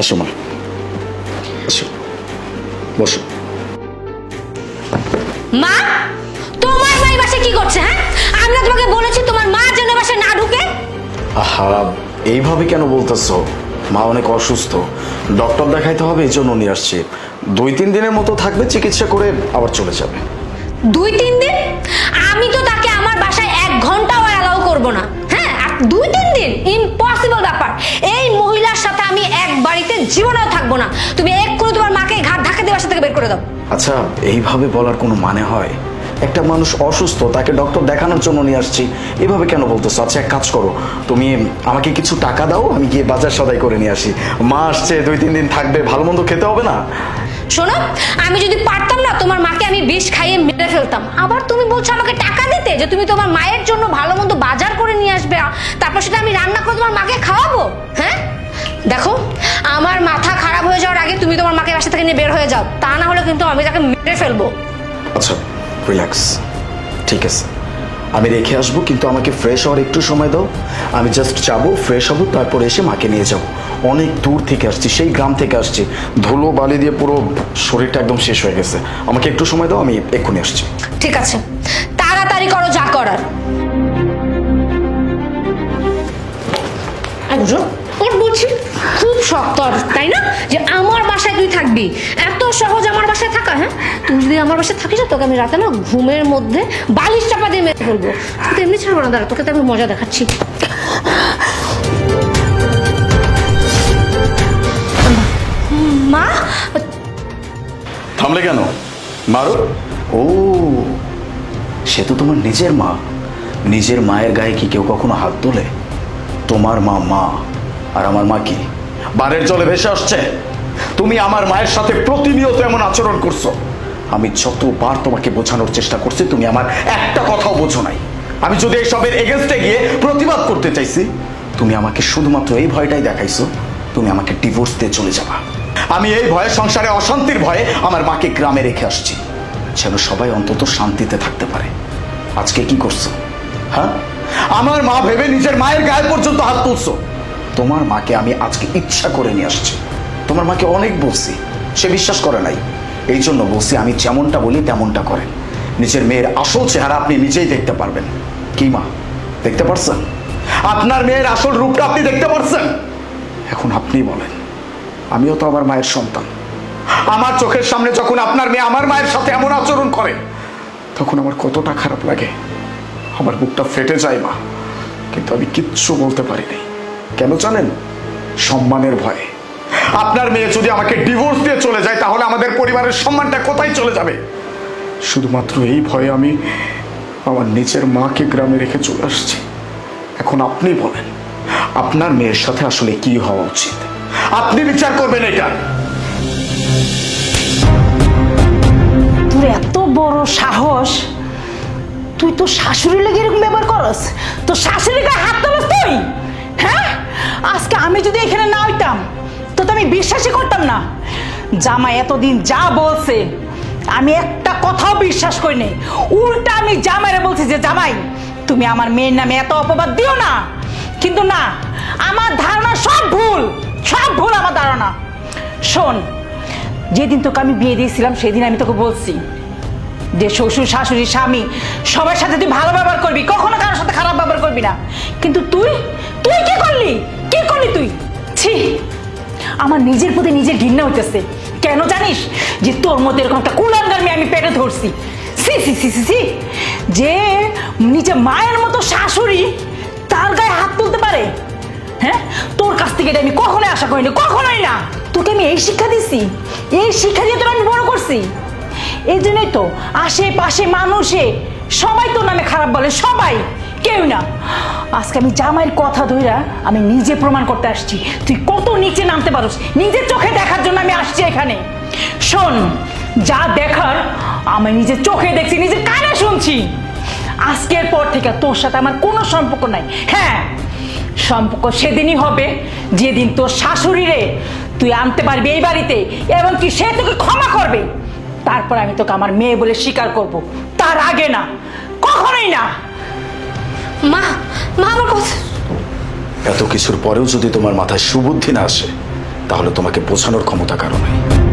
আসো মা, আসো, বসো। মা, তোমার মা এই বাসায় কি করছে? হ্যাঁ, আমি না তোমাকে বলেছি তোমার মা যেন এই বাসায় না ঢুকে? আহা, এইভাবে কেন বলতেছো? মা অনেক অসুস্থ, ডক্টর দেখাইতে হবে, এই জন্য নিয়ে আসছি। 2-3 দিনের মতো থাকবে, চিকিৎসা করে আবার চলে যাবে। 2-3 দিন? আমি তো তাকে আমার বাসায় 1 ঘন্টাও অ্যালাউ করবো না। হ্যাঁ, আর 2-3 দিন ইম্পসিবল ব্যাপার। এই মহিলার সাথে আমি এক বাড়িতে জীবনেও থাকবো না। তুমি এক্ষুনি তোমার মাকে ঘাট ধাক্কা দিয়ে বাসা থেকে বের করে দাও। আচ্ছা, এইভাবে বলার কোনো মানে হয়? একটা মানুষ অসুস্থ, তাকে ডক্টর দেখানোর জন্য নিয়ে আসছি, এভাবে কেন বলতেছো? আচ্ছা, এক কাজ করো, তুমি আমাকে কিছু টাকা দাও, আমি গিয়ে বাজার সদাই করে নিয়ে আসি। মা আসছে, 2-3 দিন থাকবে, ভালো মন্দ খেতে হবে না? শোনো, আমি যদি পারতাম না তোমার মাকে আমি বিষ খাইয়ে মেরে ফেলতাম। আবার তুমি বলছো আমাকে টাকা দিতে, যে তুমি তোমার মায়ের জন্য ভালো মন্দ বাজার করে নিয়ে আসবে, তারপর সেটা আমি রান্না করে তোমার মাকে খাওয়াবো? হ্যাঁ, দেখো, আমার মাথা খারাপ হয়ে যাওয়ার আগে তুমি তোমার মাকে বাসা থেকে নিয়ে বের হয়ে যাও, তা না হলে কিন্তু আমি তাকে মেরে ফেলবো। আচ্ছা, রিল্যাক্স, ঠিক আছে, আমি রেখে আসবো, কিন্তু আমাকে ফ্রেশ হওয়ার একটু সময় দাও। আমি জাস্ট যাবো, ফ্রেশ হবো, তারপরে এসে মাকে নিয়ে যাবো। অনেক দূর থেকে আসছি, সেই গ্রাম থেকে আসছি, ধুলো বালি দিয়ে পুরো শরীরটা একদম শেষ হয়ে গেছে। আমাকে একটু সময় দাও, আমি এক্ষুনি আসছি। ঠিক আছে, তাড়াতাড়ি করো যা করার। ওর বলছি খুব শখ তোর, তাই না, যে আমার বাসায় তুই থাকবি? এত সহজ আমার বাসায় থাকা? হ্যাঁ, তুই যদি আমার বাসায় থাকিস তোকে আমি রাতে না ঘুমের মধ্যে বালিশ চাপা দিয়ে মেরে ফেলবো। তুই এমনি ছাড়বো না, দাঁড়া, তোকে তো আমি মজা দেখাচ্ছি। মা, থামলে কেন? মারো। ও, সে তো তোমার নিজের মা। নিজের মায়ের গায়ে কি কেউ কখনো হাত তোলে? তোমার মা মা, আর আমার মা কি বানের জলে ভেসে আসছে? তুমি আমার মায়ের সাথে প্রতিনিয়ত এমন আচরণ করছো। আমি যতবার তোমাকে বোঝানোর চেষ্টা করছি, তুমি আমার একটা কথাও বোঝো নাই। আমি যদি এইসবের এগেনস্টে গিয়ে প্রতিবাদ করতে চাইছি, তুমি আমাকে শুধুমাত্র এই ভয়টাই দেখাইছো, তুমি আমাকে ডিভোর্স দিয়ে চলে যাবা। আমি এই ভয়ে, সংসারে অশান্তির ভয়ে আমার মাকে গ্রামে রেখে আসছি, যেন সবাই অন্তত শান্তিতে থাকতে পারে। আজকে কি করছো? হ্যাঁ, আমার মা ভেবে নিজের মায়ের গায়ে পর্যন্ত হাত তুলছো। তোমার মাকে আমি আজকে ইচ্ছা করে নিয়ে আসছি। তোমার মাকে অনেক বলছি, সে বিশ্বাস করে নাই। এই জন্য বলছি, আমি যেমনটা বলি তেমনটা করেন। নিজের মেয়ের আসল চেহারা আপনি নিজেই দেখতে পারবেন। কি মা, দেখতে পারছেন? আপনার মেয়ের আসল রূপটা আপনি দেখতে পারছেন? এখন আপনি বলেন, আমিও তো আমার মায়ের সন্তান। আমার চোখের সামনে যখন আপনার মেয়ে আমার মায়ের সাথে এমন আচরণ করে, তখন আমার কতটা খারাপ লাগে। আমার বুকটা ফেটে যায় মা, কিন্তু আমি কিচ্ছু বলতে পারিনি। কেন জানেন? সম্মানের ভয়ে। আপনার মেয়ে যদি আমাকে ডিভোর্স দিয়ে চলে যায়, তাহলে আমাদের পরিবারের সম্মানটা কোথায় চলে যাবে? শুধুমাত্র এই ভয়ে আমি আমার নিজের মাকে গ্রামে রেখে চলে আসছি। এখন আপনি বলেন, আপনার মেয়ের সাথে আসলে কি হওয়া উচিত? আপনি বিচার করবেন এটা। তোর এত বড় সাহস, তুই তো শাশুড়ি লেগে এরকম ব্যবহার করস? তো শাশুড়ির গায়ে হাত তোলস তুই? হ্যাঁ, আজকে আমি যদি এখানে না হইতাম তো আমি বিশ্বাসই করতাম না। জামাই এতদিন যা বলছে আমি একটা কথাও বিশ্বাস করি নাই। উল্টা আমি জামাইরে বলছি যে জামাই, তুমি আমার মেয়ের নামে এত অপবাদ দিও না। কিন্তু না, আমার ধারণা সব ভুল, সব ভুল আমার ধারণা। শোন, যেদিন তোকে আমি বিয়ে দিয়েছিলাম সেদিন আমি তোকে বলছি যে শ্বশুর শাশুড়ি স্বামী সবার সাথে তুই ভালো ব্যবহার করবি, কখনো কারোর সাথে খারাপ ব্যবহার করবি না। কিন্তু তুই তুই কি করলি? কি করলি তুই? ছি, আমার নিজের প্রতি নিজের ঘৃণা হইতেছে। কেন জানিস? যে তোর মধ্যে এরকম একটা কুলাঙ্গার মেয়ে আমি পেটে ধরছি। সি সি সি সি সি, যে নিজে মায়ের মতো শাশুড়ি তার গায়ে হাত তুলতে পারে? হ্যাঁ, তোর কাছ থেকে এটা আমি কখনোই আশা করিনি, কখনোই না। তোকে আমি এই শিক্ষা দিছি, এই শিক্ষা দিয়ে তোর আমি বড় করছি। এই জন্যই তো আশেপাশে মানুষে সবাই তোর নামে খারাপ বলে, সবাই, কেউ না। আজকে আমি জামাইয়ের কথা ধইরা আমি নিজে প্রমাণ করতে আসছি তুই কত নিচে নামতে পারোস। নিজের চোখে দেখার জন্য আমি আসছি এখানে। শোন, যা দেখার আমি নিজের চোখে দেখছি, নিজের কানে শুনছি। আজকের পর থেকে তোর সাথে আমার কোনো সম্পর্ক নাই। হ্যাঁ, সম্পর্ক সেদিনই হবে যেদিন তোর শাশুড়িরে তুই আনতে পারবি এই বাড়িতে, এবং কি সে তোকে ক্ষমা করবে। তারপর আমি তোকে আমার মেয়ে বলে স্বীকার করব, তার আগে না, কখনোই না। মা, মা আমার কথা। এত কিছুর পরেও যদি তোমার মাথায় সুবুদ্ধি না আসে, তাহলে তোমাকে বোঝানোর ক্ষমতা কারো নাই।